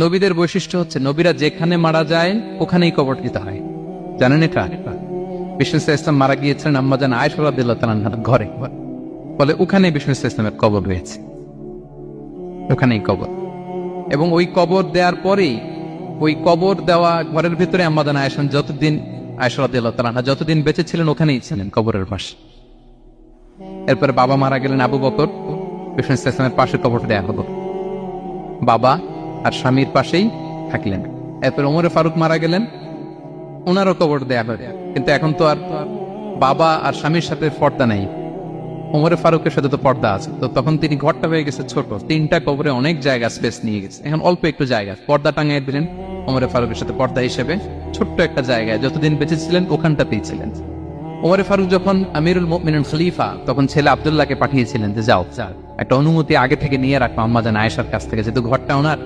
নবীদের বৈশিষ্ট্য হচ্ছে নবীরা যেখানে মারা যায় ওখানেই কবর দিতে হয়। জানেন এটা? বিষ্ণু ইসলাম মারা গিয়েছিলেন আম্মাজান আয়েশা রাদিয়াল্লাহু তাআলার ঘরে, বলে ওখানে বিষ্ণু ইসলামের কবর রয়েছে, ওখানেই কবর। এবং ওই কবর দেওয়ার পরেই ওই কবর দেওয়া ঘরের ভিতরে আম্মাজান আয়েশা আয়েশা রাদিয়াল্লাহু তাআলা যতদিন বেঁচে ছিলেন ওখানেই ছিলেন কবরের পাশে। এরপরে বাবা মারা গেলেন আবু বকর, বিষ্ণু ইসলামের পাশে কবর দেয়া হলো, বাবা আর স্বামীর পাশেই থাকলেন। এরপর ওমরে ফারুক মারা গেলেন, ওনারও কবর দেয়া হলো। কিন্তু এখন তো আর বাবা আর স্বামীর সাথে পর্দা নেই, ওমরে ফারুকের সাথে তো পর্দা আছে। তো তখন তিনি ঘরটা হয়ে গেছে ছোট, 3টা কবরে অনেক জায়গা স্পেস নিয়ে গেছে। এখন অল্প একটু জায়গা পর্দা টাঙিয়ে দিলেন ওমরে ফারুকের সাথে পর্দা হিসেবে, ছোট্ট একটা জায়গায় যতদিন বেঁচে ছিলেন ওখানটাতেই ছিলেন। ওমরে ফারুক যখন আমিরুল মুমিনিন খলিফা, তখন ছেলে আব্দুল্লাহকে পাঠিয়েছিলেন যে যাও একটা অনুমতি আগে থেকে নিয়ে রাখো আম্মাজান আয়েশার কাছ থেকে, যেহেতু ঘরটা ওনার,